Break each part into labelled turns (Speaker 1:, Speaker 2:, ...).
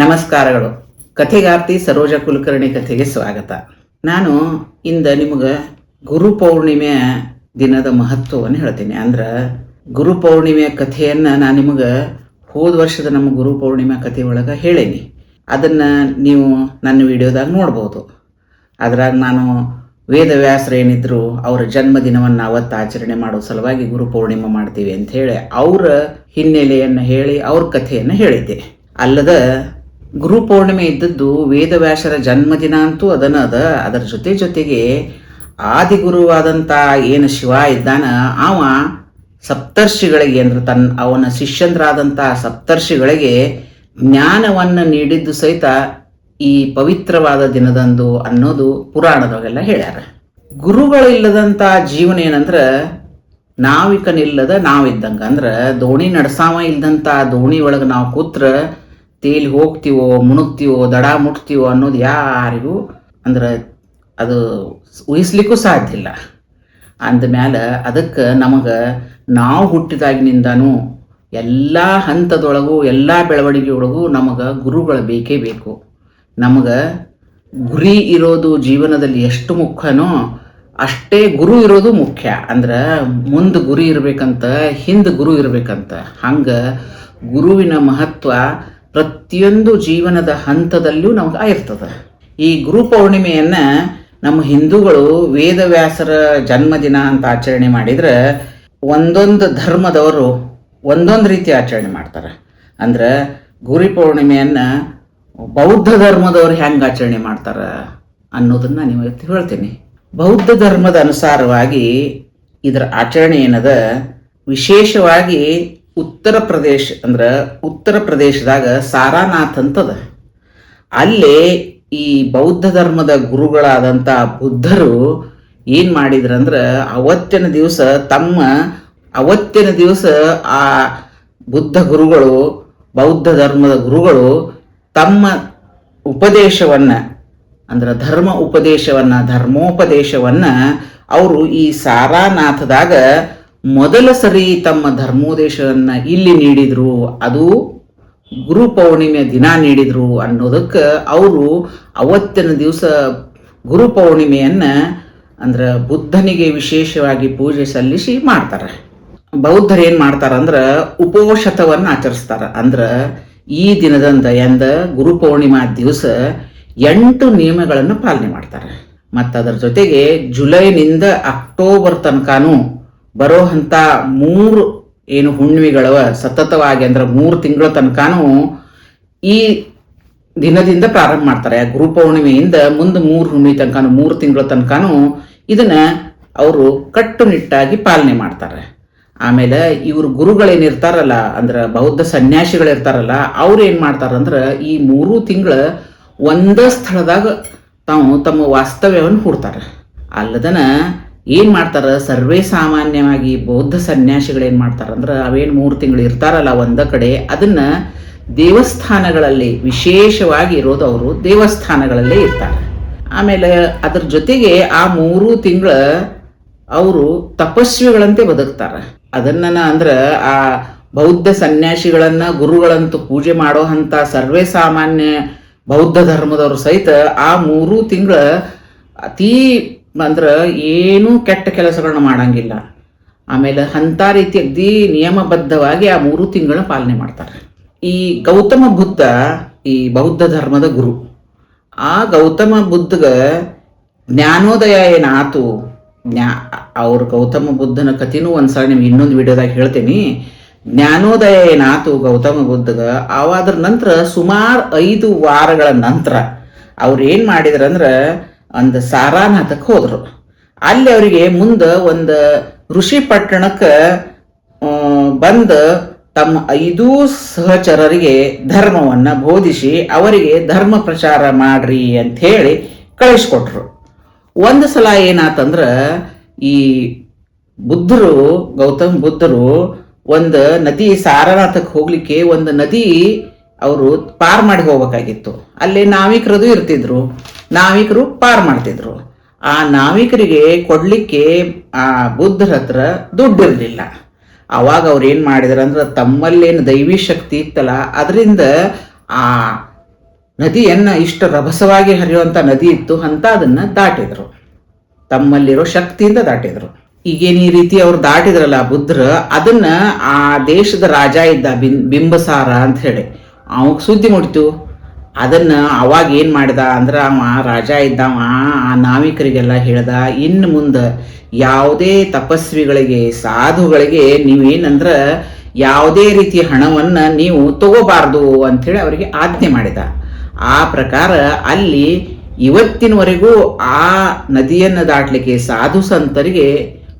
Speaker 1: ನಮಸ್ಕಾರಗಳು. ಕಥೆಗಾರ್ತಿ ಸರೋಜ ಕುಲಕರ್ಣಿ ಕಥೆಗೆ ಸ್ವಾಗತ. ನಾನು ಇಂದ ನಿಮಗೆ ಗುರು ಪೌರ್ಣಿಮೆಯ ದಿನದ ಮಹತ್ವವನ್ನು ಹೇಳ್ತೀನಿ. ಅಂದ್ರೆ ಗುರು ಪೌರ್ಣಿಮೆಯ ಕಥೆಯನ್ನು ನಾನು ನಿಮಗೆ ಹೋದ ವರ್ಷದ ನಮ್ಮ ಗುರು ಪೌರ್ಣಿಮೆ ಕಥೆ ಒಳಗೆ ಹೇಳೀನಿ. ಅದನ್ನು ನೀವು ನನ್ನ ವಿಡಿಯೋದಾಗ ನೋಡ್ಬೋದು. ಅದ್ರಾಗ ನಾನು ವೇದವ್ಯಾಸರು ಏನಿದ್ರು ಅವರ ಜನ್ಮದಿನವನ್ನು ಅವತ್ತು ಆಚರಣೆ ಮಾಡೋ ಸಲುವಾಗಿ ಗುರು ಪೌರ್ಣಿಮೆ ಮಾಡ್ತೀವಿ ಅಂತ ಹೇಳಿ ಅವರ ಹಿನ್ನೆಲೆಯನ್ನು ಹೇಳಿ ಅವ್ರ ಕಥೆಯನ್ನು ಹೇಳಿದ್ದೆ. ಅಲ್ಲದ ಗುರು ಪೌರ್ಣಿಮೆ ಇದ್ದದ್ದು ವೇದವ್ಯಾಸರ ಜನ್ಮದಿನ ಅಂತೂ ಅದರ ಜೊತೆಗೆ ಆದಿಗುರುವಾದಂಥ ಏನು ಶಿವ ಇದ್ದಾನ ಅವ ಸಪ್ತರ್ಷಿಗಳಿಗೆ ಅಂದ್ರೆ ಅವನ ಶಿಷ್ಯಂದ್ರಾದಂಥ ಸಪ್ತರ್ಷಿಗಳಿಗೆ ಜ್ಞಾನವನ್ನು ನೀಡಿದ್ದು ಸಹಿತ ಈ ಪವಿತ್ರವಾದ ದಿನದಂದು ಅನ್ನೋದು ಪುರಾಣದಾಗೆಲ್ಲ ಹೇಳ್ಯಾರ. ಗುರುಗಳಿಲ್ಲದಂಥ ಜೀವನ ಏನಂದ್ರೆ ನಾವಿಕನಿಲ್ಲದ ನಾವಿದ್ದಂಗೆ. ಅಂದ್ರೆ ದೋಣಿ ನಡ್ಸಾವ ಇಲ್ದಂಥ ದೋಣಿ ಒಳಗೆ ನಾವು ಕೂತ್ರ ತೇಲಿ ಹೋಗ್ತೀವೋ ಮುಣುಗ್ತೀವೋ ದಡ ಮುಟ್ತೀವೋ ಅನ್ನೋದು ಯಾರಿಗೂ ಅಂದ್ರೆ ಅದು ಊಹಿಸ್ಲಿಕ್ಕೂ ಸಾಧ್ಯ ಇಲ್ಲ. ಅಂದಮೇಲೆ ಅದಕ್ಕೆ ನಮಗೆ ನಾವು ಹುಟ್ಟಿದಾಗಿನಿಂದನೂ ಎಲ್ಲ ಹಂತದೊಳಗೂ ಎಲ್ಲ ಬೆಳವಣಿಗೆಯೊಳಗೂ ನಮಗೆ ಗುರುಗಳು ಬೇಕೇ ಬೇಕು. ನಮಗೆ ಗುರಿ ಇರೋದು ಜೀವನದಲ್ಲಿ ಎಷ್ಟು ಮುಖ್ಯನೋ ಅಷ್ಟೇ ಗುರು ಇರೋದು ಮುಖ್ಯ. ಅಂದ್ರೆ ಮುಂದೆ ಗುರಿ ಇರಬೇಕಂತ ಹಿಂದೆ ಗುರು ಇರಬೇಕಂತ. ಹಂಗೆ ಗುರುವಿನ ಮಹತ್ವ ಪ್ರತಿಯೊಂದು ಜೀವನದ ಹಂತದಲ್ಲೂ ನಮ್ಗೆ ಇರ್ತದೆ. ಈ ಗುರು ಪೌರ್ಣಿಮೆಯನ್ನು ನಮ್ಮ ಹಿಂದೂಗಳು ವೇದವ್ಯಾಸರ ಜನ್ಮದಿನ ಅಂತ ಆಚರಣೆ ಮಾಡಿದ್ರೆ ಒಂದೊಂದು ಧರ್ಮದವರು ಒಂದೊಂದು ರೀತಿ ಆಚರಣೆ ಮಾಡ್ತಾರೆ. ಅಂದ್ರೆ ಗುರು ಪೌರ್ಣಿಮೆಯನ್ನು ಬೌದ್ಧ ಧರ್ಮದವರು ಹೆಂಗೆ ಆಚರಣೆ ಮಾಡ್ತಾರೆ ಅನ್ನೋದನ್ನು ನಾನು ಇವತ್ತು ಹೇಳ್ತೀನಿ. ಬೌದ್ಧ ಧರ್ಮದ ಅನುಸಾರವಾಗಿ ಇದರ ಆಚರಣೆ ಏನದ ವಿಶೇಷವಾಗಿ ಉತ್ತರ ಪ್ರದೇಶದಾಗ ಸಾರಾನಾಥ್ ಅಂತದ. ಅಲ್ಲೇ ಈ ಬೌದ್ಧ ಧರ್ಮದ ಗುರುಗಳಾದಂಥ ಬುದ್ಧರು ಏನು ಮಾಡಿದ್ರಂದ್ರೆ ಅವತ್ತಿನ ದಿವಸ ಆ ಬುದ್ಧ ಗುರುಗಳು ಬೌದ್ಧ ಧರ್ಮದ ಗುರುಗಳು ತಮ್ಮ ಉಪದೇಶವನ್ನು ಅಂದ್ರೆ ಧರ್ಮೋಪದೇಶವನ್ನು ಅವರು ಈ ಸಾರಾನಾಥದಾಗ ಮೊದಲ ಸರಿ ತಮ್ಮ ಧರ್ಮೋಪದೇಶವನ್ನು ಇಲ್ಲಿ ನೀಡಿದ್ರು. ಅದು ಗುರು ಪೌರ್ಣಿಮೆಯ ದಿನ ನೀಡಿದ್ರು ಅನ್ನೋದಕ್ಕೆ ಅವರು ಅವತ್ತಿನ ದಿವಸ ಗುರು ಪೌರ್ಣಿಮೆಯನ್ನು ಅಂದ್ರೆ ಬುದ್ಧನಿಗೆ ವಿಶೇಷವಾಗಿ ಪೂಜೆ ಸಲ್ಲಿಸಿ ಮಾಡ್ತಾರೆ. ಬೌದ್ಧರು ಏನು ಮಾಡ್ತಾರಂದ್ರೆ ಉಪೋಷತವನ್ನು ಆಚರಿಸ್ತಾರೆ. ಅಂದ್ರೆ ಈ ದಿನದಂದ ಗುರು ಪೌರ್ಣಿಮಾ ದಿವಸ 8 ನಿಯಮಗಳನ್ನು ಪಾಲನೆ ಮಾಡ್ತಾರೆ. ಮತ್ತು ಅದರ ಜೊತೆಗೆ ಜುಲೈನಿಂದ ಅಕ್ಟೋಬರ್ ತನಕನೂ ಬರೋ ಅಂಥ 3 ಏನು ಹುಣ್ಣಿಮೆಗಳವ ಸತತವಾಗಿ ಅಂದ್ರೆ 3 ತಿಂಗಳ ತನಕನೂ ಈ ದಿನದಿಂದ ಪ್ರಾರಂಭ ಮಾಡ್ತಾರೆ. ಗುರು ಪೌರ್ಣಿಮೆಯಿಂದ ಮುಂದೆ 3 ಹುಣ್ಣಿಮೆ ತನಕನೂ 3 ತಿಂಗಳ ತನಕನೂ ಇದನ್ನು ಅವರು ಕಟ್ಟುನಿಟ್ಟಾಗಿ ಪಾಲನೆ ಮಾಡ್ತಾರೆ. ಆಮೇಲೆ ಇವರು ಗುರುಗಳೇನಿರ್ತಾರಲ್ಲ ಅಂದ್ರೆ ಬೌದ್ಧ ಸನ್ಯಾಸಿಗಳಿರ್ತಾರಲ್ಲ ಅವ್ರು ಏನು ಮಾಡ್ತಾರಂದ್ರೆ ಈ 3 ತಿಂಗಳ ಒಂದೇ ಸ್ಥಳದಾಗ ತಮ್ಮ ವಾಸ್ತವ್ಯವನ್ನು ಹೂಡ್ತಾರೆ. ಅಲ್ಲದನ ಏನು ಮಾಡ್ತಾರೆ ಸರ್ವೇ ಸಾಮಾನ್ಯವಾಗಿ ಬೌದ್ಧ ಸನ್ಯಾಸಿಗಳೇನು ಮಾಡ್ತಾರಂದ್ರೆ ಅವೇನು 3 ತಿಂಗಳು ಇರ್ತಾರಲ್ಲ ಒಂದ ಕಡೆ ಅದನ್ನು ದೇವಸ್ಥಾನಗಳಲ್ಲಿ ವಿಶೇಷವಾಗಿ ಇರೋದು ಅವರು ದೇವಸ್ಥಾನಗಳಲ್ಲೇ ಇರ್ತಾರೆ. ಆಮೇಲೆ ಅದ್ರ ಜೊತೆಗೆ ಆ 3 ತಿಂಗಳ ಅವರು ತಪಸ್ವಿಗಳಂತೆ ಬದುಕ್ತಾರೆ. ಅದನ್ನ ಅಂದ್ರೆ ಆ ಬೌದ್ಧ ಸನ್ಯಾಸಿಗಳನ್ನ ಗುರುಗಳಂತೂ ಪೂಜೆ ಮಾಡೋ ಅಂಥ ಸರ್ವೇ ಸಾಮಾನ್ಯ ಬೌದ್ಧ ಧರ್ಮದವರು ಸಹಿತ ಆ 3 ತಿಂಗಳ ಅತೀ ಅಂದ್ರೆ ಏನೂ ಕೆಟ್ಟ ಕೆಲಸಗಳನ್ನ ಮಾಡಂಗಿಲ್ಲ. ಆಮೇಲೆ ಅಂಥ ರೀತಿ ಅಗ್ದಿ ನಿಯಮಬದ್ಧವಾಗಿ ಆ 3 ತಿಂಗಳನ್ನ ಪಾಲನೆ ಮಾಡ್ತಾರೆ. ಈ ಗೌತಮ ಬುದ್ಧ ಈ ಬೌದ್ಧ ಧರ್ಮದ ಗುರು. ಆ ಗೌತಮ ಬುದ್ಧಗ ಜ್ಞಾನೋದಯ ಏನಾತು ಅವ್ರ ಗೌತಮ ಬುದ್ಧನ ಕಥೆನೂ ಒಂದ್ಸಲ ನಿಮ್ಗೆ ಇನ್ನೊಂದು ವಿಡಿಯೋದಾಗ ಹೇಳ್ತೀನಿ. ಜ್ಞಾನೋದಯ ಏನಾತು ಗೌತಮ ಬುದ್ಧಗ ಅವಾದ್ರ ನಂತರ ಸುಮಾರು 5 ವಾರಗಳ ನಂತರ ಅವ್ರು ಏನು ಮಾಡಿದ್ರಂದ್ರೆ ಒಂದು ಸಾರಾನಾಥಕ್ಕೆ ಹೋದರು. ಅಲ್ಲಿ ಅವರಿಗೆ ಮುಂದೆ ಒಂದು ಋಷಿ ಪಟ್ಟಣಕ್ಕೆ ಬಂದು ತಮ್ಮ 5 ಸಹಚರರಿಗೆ ಧರ್ಮವನ್ನು ಬೋಧಿಸಿ ಅವರಿಗೆ ಧರ್ಮ ಪ್ರಚಾರ ಮಾಡ್ರಿ ಅಂತ ಹೇಳಿ ಕಳಿಸ್ಕೊಟ್ರು. ಒಂದು ಸಲ ಏನಾತಂದ್ರೆ ಈ ಗೌತಮ ಬುದ್ಧರು ಒಂದು ನದಿ ಸಾರನಾಥಕ್ಕೆ ಹೋಗ್ಲಿಕ್ಕೆ ಒಂದು ನದಿ ಅವರು ಪಾರ್ ಮಾಡಿ ಹೋಗ್ಬೇಕಾಗಿತ್ತು. ಅಲ್ಲಿ ನಾವಿಕರದು ಇರ್ತಿದ್ರು. ನಾವಿಕರು ಪಾರ್ ಮಾಡ್ತಿದ್ರು. ಆ ನಾವಿಕರಿಗೆ ಕೊಡ್ಲಿಕ್ಕೆ ಆ ಬುದ್ಧರ ಹತ್ರ ದುಡ್ಡಿರಲಿಲ್ಲ. ಅವಾಗ ಅವ್ರು ಏನು ಮಾಡಿದ್ರು ಅಂದ್ರೆ ತಮ್ಮಲ್ಲೇನು ದೈವಿ ಶಕ್ತಿ ಇತ್ತಲ್ಲ ಅದರಿಂದ ಆ ನದಿಯನ್ನ ಇಷ್ಟು ರಭಸವಾಗಿ ಹರಿಯುವಂತ ನದಿ ಇತ್ತು ಅಂತ ಅದನ್ನ ದಾಟಿದ್ರು, ತಮ್ಮಲ್ಲಿರೋ ಶಕ್ತಿಯಿಂದ ದಾಟಿದ್ರು. ಈಗೇನು ಈ ರೀತಿ ಅವ್ರು ದಾಟಿದ್ರಲ್ಲ ಬುದ್ಧರು, ಅದನ್ನ ಆ ದೇಶದ ರಾಜ ಇದ್ದ ಬಿಂಬಸಾರ ಅಂತ ಹೇಳಿ ಅವಾಗ ಸುದ್ದಿ ಮುಡಿತು. ಅದನ್ನ ಅವಾಗ ಏನ್ ಮಾಡಿದ ಅಂದ್ರೆ ಅವ ರಾಜ ಇದ್ದವ ಆ ನಾವಿಕರಿಗೆಲ್ಲ ಹೇಳ್ದ, ಇನ್ನು ಮುಂದೆ ಯಾವುದೇ ತಪಸ್ವಿಗಳಿಗೆ ಸಾಧುಗಳಿಗೆ ನೀವೇನಂದ್ರ ಯಾವುದೇ ರೀತಿಯ ಹಣವನ್ನ ನೀವು ತಗೋಬಾರ್ದು ಅಂಥೇಳಿ ಅವರಿಗೆ ಆಜ್ಞೆ ಮಾಡಿದ. ಆ ಪ್ರಕಾರ ಅಲ್ಲಿ ಇವತ್ತಿನವರೆಗೂ ಆ ನದಿಯನ್ನು ದಾಟಲಿಕ್ಕೆ ಸಾಧು ಸಂತರಿಗೆ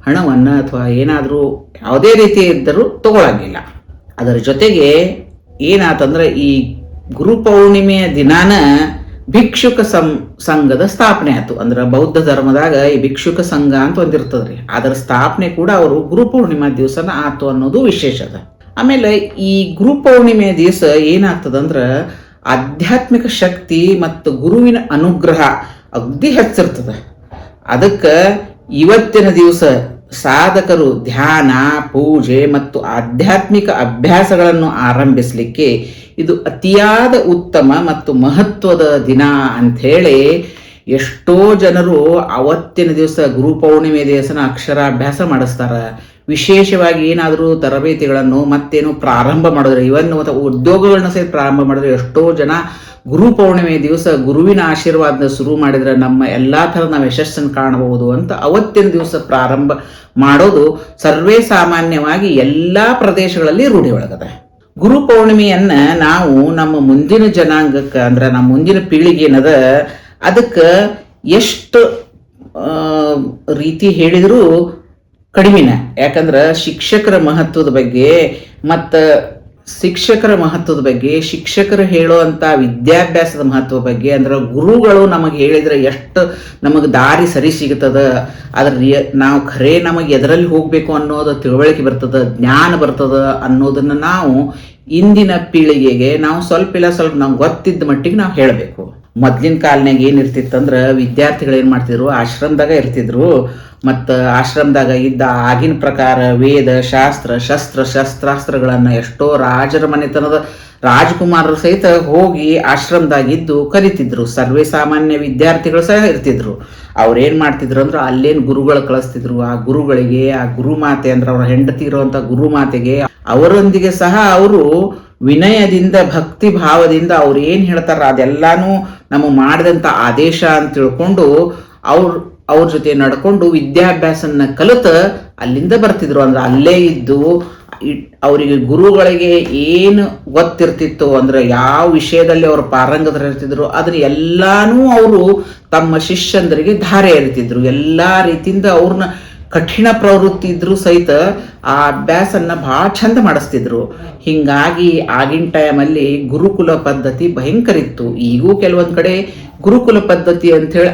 Speaker 1: ಹಣವನ್ನು ಅಥವಾ ಏನಾದರೂ ಯಾವುದೇ ರೀತಿ ಇದ್ದರೂ ತಗೊಳಂಗಿಲ್ಲ. ಅದರ ಜೊತೆಗೆ ಏನಾತಂದ್ರೆ ಈ ಗುರು ಪೌರ್ಣಿಮೆಯ ದಿನಾನ ಭಿಕ್ಷುಕ ಸಂಘದ ಸ್ಥಾಪನೆ ಆಯ್ತು. ಅಂದ್ರೆ ಬೌದ್ಧ ಧರ್ಮದಾಗ ಈ ಭಿಕ್ಷುಕ ಸಂಘ ಅಂತ ಒಂದಿರ್ತದ್ರಿ, ಅದರ ಸ್ಥಾಪನೆ ಕೂಡ ಅವರು ಗುರು ಪೌರ್ಣಿಮಾ ದಿವಸನ ಆತು ಅನ್ನೋದು ವಿಶೇಷ ಅದ. ಆಮೇಲೆ ಈ ಗುರು ಪೌರ್ಣಿಮೆಯ ದಿವಸ ಏನಾಗ್ತದಂದ್ರ ಆಧ್ಯಾತ್ಮಿಕ ಶಕ್ತಿ ಮತ್ತು ಗುರುವಿನ ಅನುಗ್ರಹ ಅಗ್ದಿ ಹೆಚ್ಚಿರ್ತದ. ಅದಕ್ಕೆ ಇವತ್ತಿನ ದಿವಸ ಸಾಧಕರು ಧ್ಯಾನ, ಪೂಜೆ ಮತ್ತು ಆಧ್ಯಾತ್ಮಿಕ ಅಭ್ಯಾಸಗಳನ್ನು ಆರಂಭಿಸಲಿಕ್ಕೆ ಇದು ಅತಿಯಾದ ಉತ್ತಮ ಮತ್ತು ಮಹತ್ವದ ದಿನ ಅಂಥೇಳಿ ಎಷ್ಟೋ ಜನರು ಅವತ್ತಿನ ದಿವಸ ಗುರು ಪೌರ್ಣಿಮೆ ದಿವಸನ ಅಕ್ಷರಾಭ್ಯಾಸ ಮಾಡಿಸ್ತಾರ. ವಿಶೇಷವಾಗಿ ಏನಾದರೂ ತರಬೇತಿಗಳನ್ನು ಮತ್ತೇನು ಪ್ರಾರಂಭ ಮಾಡಿದ್ರೆ, ಇವನ್ ಉದ್ಯೋಗಗಳನ್ನ ಸಹಿತ ಪ್ರಾರಂಭ ಮಾಡಿದ್ರೆ ಎಷ್ಟೋ ಜನ ಗುರು ಪೌರ್ಣಿಮೆ ದಿವಸ ಗುರುವಿನ ಆಶೀರ್ವಾದ ಶುರು ಮಾಡಿದ್ರೆ ನಮ್ಮ ಎಲ್ಲಾ ಥರದ ನಾವು ಯಶಸ್ಸನ್ನು ಕಾಣಬಹುದು ಅಂತ ಅವತ್ತಿನ ದಿವಸ ಪ್ರಾರಂಭ ಮಾಡೋದು ಸರ್ವೇ ಸಾಮಾನ್ಯವಾಗಿ ಎಲ್ಲಾ ಪ್ರದೇಶಗಳಲ್ಲಿ ರೂಢಿ ಒಳಗದೆ. ಗುರು ಪೌರ್ಣಿಮೆಯನ್ನ ನಾವು ನಮ್ಮ ಮುಂದಿನ ಜನಾಂಗಕ್ಕೆ ಅಂದ್ರೆ ನಮ್ಮ ಮುಂದಿನ ಪೀಳಿಗೆ ಏನದ ಅದಕ್ಕೆ ಎಷ್ಟು ರೀತಿ ಹೇಳಿದರೂ ಕಡಿಮೆನ. ಯಾಕಂದ್ರೆ ಶಿಕ್ಷಕರ ಮಹತ್ವದ ಬಗ್ಗೆ ಮತ್ತು ಶಿಕ್ಷಕರು ಹೇಳುವಂಥ ವಿದ್ಯಾಭ್ಯಾಸದ ಮಹತ್ವ ಬಗ್ಗೆ, ಅಂದ್ರೆ ಗುರುಗಳು ನಮಗೆ ಹೇಳಿದ್ರೆ ಎಷ್ಟು ನಮಗೆ ದಾರಿ ಸರಿ ಸಿಗುತ್ತದ, ಅದ್ರ ನಾವು ಖರೇ ನಮಗೆ ಎದರಲ್ಲಿ ಹೋಗ್ಬೇಕು ಅನ್ನೋದು ತಿಳುವಳಿಕೆ ಬರ್ತದ, ಜ್ಞಾನ ಬರ್ತದ ಅನ್ನೋದನ್ನ ನಾವು ಇಂದಿನ ಪೀಳಿಗೆಗೆ ನಾವು ಸ್ವಲ್ಪ ನಮ್ಗೆ ಗೊತ್ತಿದ್ದ ಮಟ್ಟಿಗೆ ನಾವು ಹೇಳಬೇಕು. ಮೊದ್ಲಿನ ಕಾಲನಾಗ ಏನಿರ್ತಿತ್ತಂದ್ರೆ ವಿದ್ಯಾರ್ಥಿಗಳು ಏನು ಮಾಡ್ತಿದ್ರು, ಆಶ್ರಮದಾಗ ಇರ್ತಿದ್ರು. ಮತ್ತು ಆಶ್ರಮದಾಗ ಇದ್ದ ಆಗಿನ ಪ್ರಕಾರ ವೇದ ಶಾಸ್ತ್ರ ಶಸ್ತ್ರಾಸ್ತ್ರಗಳನ್ನು ಎಷ್ಟೋ ರಾಜರ ಮನೆತನದ ರಾಜಕುಮಾರರು ಸಹಿತ ಹೋಗಿ ಆಶ್ರಮದಾಗಿದ್ದು ಕಲಿತಿದ್ರು. ಸರ್ವೇ ಸಾಮಾನ್ಯ ವಿದ್ಯಾರ್ಥಿಗಳು ಸಹ ಇರ್ತಿದ್ರು. ಅವ್ರೇನ್ ಮಾಡ್ತಿದ್ರು ಅಂದ್ರೆ ಅಲ್ಲೇನು ಗುರುಗಳು ಕಳಿಸ್ತಿದ್ರು. ಆ ಗುರುಗಳಿಗೆ ಆ ಗುರುಮಾತೆ ಅಂದ್ರೆ ಅವ್ರ ಹೆಂಡತಿ ಇರುವಂತ ಗುರುಮಾತೆಗೆ ಅವರೊಂದಿಗೆ ಸಹ ಅವರು ವಿನಯದಿಂದ ಭಕ್ತಿ ಭಾವದಿಂದ ಅವ್ರು ಏನ್ ಹೇಳ್ತಾರ ಅದೆಲ್ಲಾನು ನಮ್ಮ ಮಾಡಿದಂತ ಆದೇಶ ಅಂತ ತಿಳ್ಕೊಂಡು ಅವ್ರ ಜೊತೆ ನಡ್ಕೊಂಡು ವಿದ್ಯಾಭ್ಯಾಸನ ಕಲಿತ ಅಲ್ಲಿಂದ ಬರ್ತಿದ್ರು. ಅಂದ್ರೆ ಅಲ್ಲೇ ಇದ್ದು ಅವರಿಗೆ ಗುರುಗಳಿಗೆ ಏನು ಗೊತ್ತಿರ್ತಿತ್ತು ಅಂದ್ರೆ ಯಾವ ವಿಷಯದಲ್ಲಿ ಅವರು ಪಾರಂಗತರಿರ್ತಿದ್ರು ಅದನ್ನ ಎಲ್ಲಾನು ಅವರು ತಮ್ಮ ಶಿಷ್ಯಂದರಿಗೆ ಧಾರೆ ಎರಿತಿದ್ರು. ಎಲ್ಲಾ ರೀತಿಯಿಂದ ಅವ್ರನ್ನ ಕಠಿಣ ಪ್ರವೃತ್ತಿ ಇದ್ರು ಸಹಿತ ಆ ಅಭ್ಯಾಸನ್ನ ಬಹಳ ಚಂದ ಮಾಡಿಸ್ತಿದ್ರು. ಹಿಂಗಾಗಿ ಆಗಿನ ಟೈಮಲ್ಲಿ ಗುರುಕುಲ ಪದ್ಧತಿ ಭಯಂಕರ ಇತ್ತು. ಈಗೂ ಕೆಲವೊಂದ್ ಕಡೆ ಗುರುಕುಲ ಪದ್ಧತಿ ಅಂತ ಹೇಳಿ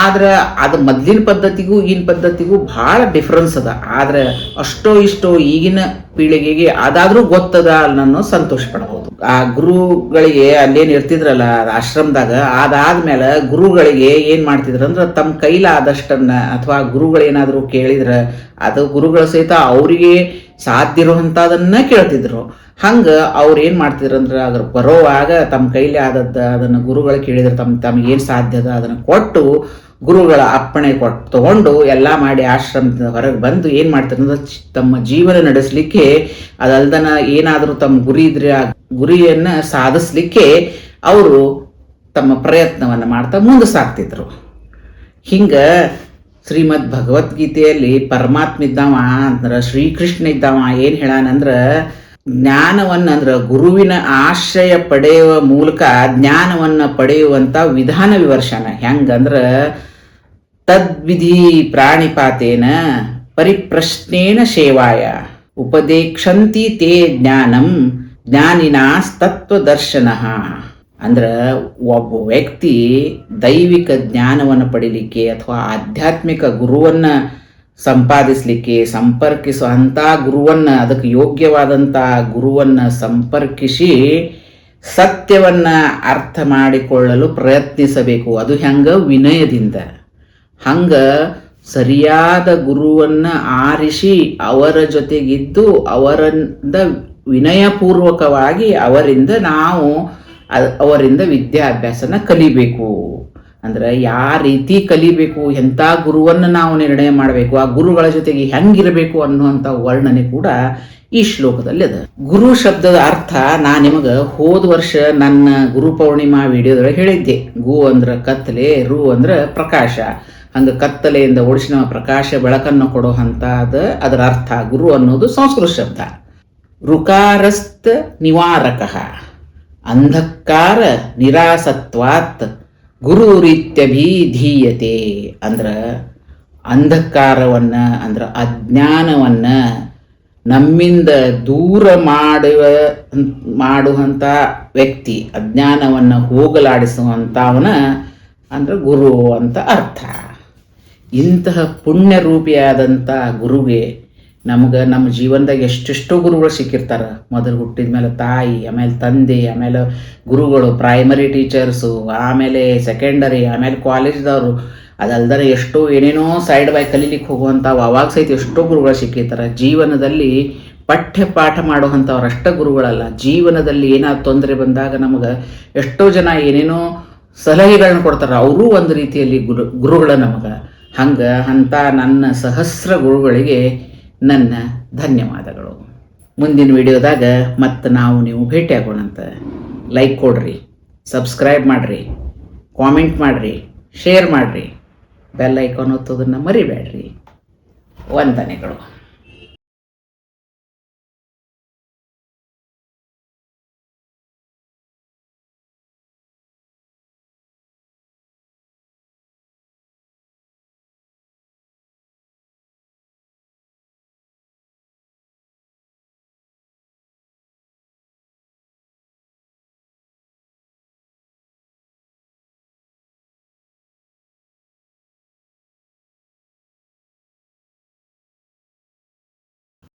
Speaker 1: ಆದ್ರೆ ಅದು ಮೊದ್ಲಿನ ಪದ್ಧತಿಗೂ ಈಗಿನ ಪದ್ಧತಿಗೂ ಬಹಳ ಡಿಫ್ರೆನ್ಸ್ ಅದ. ಆದ್ರೆ ಅಷ್ಟೋ ಇಷ್ಟೋ ಈಗಿನ ಪೀಳಿಗೆಗೆ ಅದಾದ್ರೂ ಗೊತ್ತದ ಅನ್ನೋ ಸಂತೋಷ ಪಡಬಹುದು. ಆ ಗುರುಗಳಿಗೆ ಅಲ್ಲೇನ್ ಇರ್ತಿದ್ರಲ್ಲ ಆಶ್ರಮದಾಗ, ಅದಾದ್ಮೇಲೆ ಗುರುಗಳಿಗೆ ಏನ್ ಮಾಡ್ತಿದ್ರ ಅಂದ್ರೆ ತಮ್ಮ ಕೈಲಾದಷ್ಟನ್ನ ಅಥವಾ ಗುರುಗಳೇನಾದ್ರು ಕೇಳಿದ್ರ ಅದು ಗುರುಗಳ ಸಹಿತ ಅವರಿಗೆ ಸಾಧ್ಯ ಇರುವಂತದನ್ನ ಕೇಳ್ತಿದ್ರು. ಹಂಗ ಅವ್ರು ಏನ್ ಮಾಡ್ತಿದ್ರು ಅಂದ್ರೆ ಅದ್ರ ಬರೋವಾಗ ತಮ್ಮ ಕೈಲಿ ಅದನ್ನ ಗುರುಗಳು ಕೇಳಿದ್ರೆ ತಮಗೇನ್ ಸಾಧ್ಯ ಅದ ಅದನ್ನ ಕೊಟ್ಟು ಗುರುಗಳ ಅಪ್ಪಣೆ ತಗೊಂಡು ಎಲ್ಲಾ ಮಾಡಿ ಆಶ್ರಮದ ಹೊರಗೆ ಬಂದು ಏನ್ ಮಾಡ್ತಾರೆ ಅಂದ್ರೆ ತಮ್ಮ ಜೀವನ ನಡೆಸಲಿಕ್ಕೆ ಅದಲ್ದನ ಏನಾದ್ರೂ ತಮ್ಮ ಗುರಿ ಇದ್ರೆ ಆ ಗುರಿಯನ್ನ ಸಾಧಿಸ್ಲಿಕ್ಕೆ ಅವರು ತಮ್ಮ ಪ್ರಯತ್ನವನ್ನ ಮಾಡ್ತಾ ಮುಂದೆ ಸಾಕ್ತಿದ್ರು. ಹಿಂಗ ಶ್ರೀಮದ್ ಭಗವದ್ಗೀತೆಯಲ್ಲಿ ಪರಮಾತ್ಮ ಇದ್ದಾವ ಅಂದ್ರ ಶ್ರೀಕೃಷ್ಣ ಇದ್ದಾವ ಏನ್ ಹೇಳಾನಂದ್ರ ಜ್ಞಾನವನ್ನ ಗುರುವಿನ ಆಶ್ರಯ ಪಡೆಯುವ ಮೂಲಕ ಜ್ಞಾನವನ್ನ ಪಡೆಯುವಂತ ವಿಧಾನ ವಿವರ್ಶನ ಹೆಂಗಂದ್ರ ತದ್ವಿಧಿ ಪ್ರಾಣಿಪಾತೇನ ಪರಿಪ್ರಶ್ನೇನ ಸೇವಾಯ ಉಪದೇಕ್ಷಂತಿ ತೇ ಜ್ಞಾನಂ ಜ್ಞಾನಿನಾಸ್ತತ್ವದರ್ಶನ. ಅಂದ್ರ ಒಬ್ಬ ವ್ಯಕ್ತಿ ದೈವಿಕ ಜ್ಞಾನವನ್ನು ಪಡಿಲಿಕ್ಕೆ ಅಥವಾ ಆಧ್ಯಾತ್ಮಿಕ ಗುರುವನ್ನ ಸಂಪಾದಿಸ್ಲಿಕ್ಕೆ ಸಂಪರ್ಕಿಸುವಂಥ ಗುರುವನ್ನ, ಅದಕ್ಕೆ ಯೋಗ್ಯವಾದಂಥ ಗುರುವನ್ನ ಸಂಪರ್ಕಿಸಿ ಸತ್ಯವನ್ನ ಅರ್ಥ ಮಾಡಿಕೊಳ್ಳಲು ಪ್ರಯತ್ನಿಸಬೇಕು. ಅದು ಹೆಂಗ ವಿನಯದಿಂದ. ಹಂಗ ಸರಿಯಾದ ಗುರುವನ್ನ ಆರಿಸಿ ಅವರ ಜೊತೆಗಿದ್ದು ಅವರಿಂದ ವಿನಯಪೂರ್ವಕವಾಗಿ ಅವರಿಂದ ನಾವು ಅವರಿಂದ ವಿದ್ಯಾಭ್ಯಾಸನ ಕಲಿಬೇಕು. ಅಂದ್ರೆ ಯಾವ ರೀತಿ ಕಲಿಬೇಕು, ಎಂಥ ಗುರುವನ್ನು ನಾವು ನಿರ್ಣಯ ಮಾಡಬೇಕು, ಆ ಗುರುಗಳ ಜೊತೆಗೆ ಹೆಂಗಿರಬೇಕು ಅನ್ನುವಂಥ ವರ್ಣನೆ ಕೂಡ ಈ ಶ್ಲೋಕದಲ್ಲಿ ಅದ. ಗುರು ಶಬ್ದದ ಅರ್ಥ ನಾ ನಿಮಗೆ ಹೋದ ವರ್ಷ ನನ್ನ ಗುರು ಪೌರ್ಣಿಮಾ ವಿಡಿಯೋದೊಳಗೆ ಹೇಳಿದ್ದೆ. ಗು ಅಂದ್ರೆ ಕತ್ತಲೆ, ರು ಅಂದ್ರೆ ಪ್ರಕಾಶ. ಹಂಗೆ ಕತ್ತಲೆಯಿಂದ ಓಡಿಸಿನ ಪ್ರಕಾಶ ಬೆಳಕನ್ನು ಕೊಡೋ ಅದರ ಅರ್ಥ. ಗುರು ಅನ್ನೋದು ಸಂಸ್ಕೃತ ಶಬ್ದ. ಋಕಾರಸ್ಥ ನಿವಾರಕ ಅಂಧಕಾರ ನಿರಾಸತ್ವಾತ್ ಗುರುರಿತ್ಯಭಿಧೀಯತೆ. ಅಂದ್ರೆ ಅಂಧಕಾರವನ್ನು ಅಂದ್ರೆ ಅಜ್ಞಾನವನ್ನು ನಮ್ಮಿಂದ ದೂರ ಮಾಡುವಂಥ ವ್ಯಕ್ತಿ, ಅಜ್ಞಾನವನ್ನು ಹೋಗಲಾಡಿಸುವಂಥವನ ಅಂದ್ರೆ ಗುರು ಅಂತ ಅರ್ಥ. ಇಂತಹ ಪುಣ್ಯರೂಪಿಯಾದಂಥ ಗುರುಗೆ ನಮ್ಗೆ ನಮ್ಮ ಜೀವನದಾಗ ಎಷ್ಟೆಷ್ಟೋ ಗುರುಗಳು ಸಿಕ್ಕಿರ್ತಾರೆ. ಮೊದಲು ಹುಟ್ಟಿದ ಮೇಲೆ ತಾಯಿ, ಆಮೇಲೆ ತಂದೆ, ಆಮೇಲೆ ಗುರುಗಳು, ಪ್ರೈಮರಿ ಟೀಚರ್ಸು, ಆಮೇಲೆ ಸೆಕೆಂಡರಿ, ಆಮೇಲೆ ಕಾಲೇಜ್ದವರು, ಅದಲ್ದರೆ ಎಷ್ಟೋ ಏನೇನೋ ಸೈಡ್ ಬೈ ಕಲೀಲಿಕ್ಕೆ ಹೋಗುವಂಥವು ಅವಾಗ ಸಹಿತ ಎಷ್ಟೋ ಗುರುಗಳು ಸಿಕ್ಕಿರ್ತಾರೆ. ಜೀವನದಲ್ಲಿ ಪಠ್ಯ ಪಾಠ ಮಾಡುವಂಥವ್ರಷ್ಟ ಗುರುಗಳಲ್ಲ, ಜೀವನದಲ್ಲಿ ಏನಾದ್ರು ತೊಂದರೆ ಬಂದಾಗ ನಮಗೆ ಎಷ್ಟೋ ಜನ ಏನೇನೋ ಸಲಹೆಗಳನ್ನ ಕೊಡ್ತಾರೆ. ಅವರೂ ಒಂದು ರೀತಿಯಲ್ಲಿ ಗುರುಗಳ ನಮಗೆ. ಅಂತ ನನ್ನ ಸಹಸ್ರ ಗುರುಗಳಿಗೆ ನನ್ನ ಧನ್ಯವಾದಗಳು. ಮುಂದಿನ ವಿಡಿಯೋದಾಗ ಮತ್ತೆ ನೀವು ಭೇಟಿಯಾಗೋಣಂತ. ಲೈಕ್ ಕೊಡ್ರಿ, ಸಬ್ಸ್ಕ್ರೈಬ್ ಮಾಡಿರಿ, ಕಾಮೆಂಟ್ ಮಾಡಿರಿ, ಶೇರ್ ಮಾಡಿರಿ, ಬೆಲ್ ಐಕಾನ್ ಒತ್ತೋದನ್ನು ಮರಿಬೇಡ್ರಿ. ವಂದನೆಗಳು.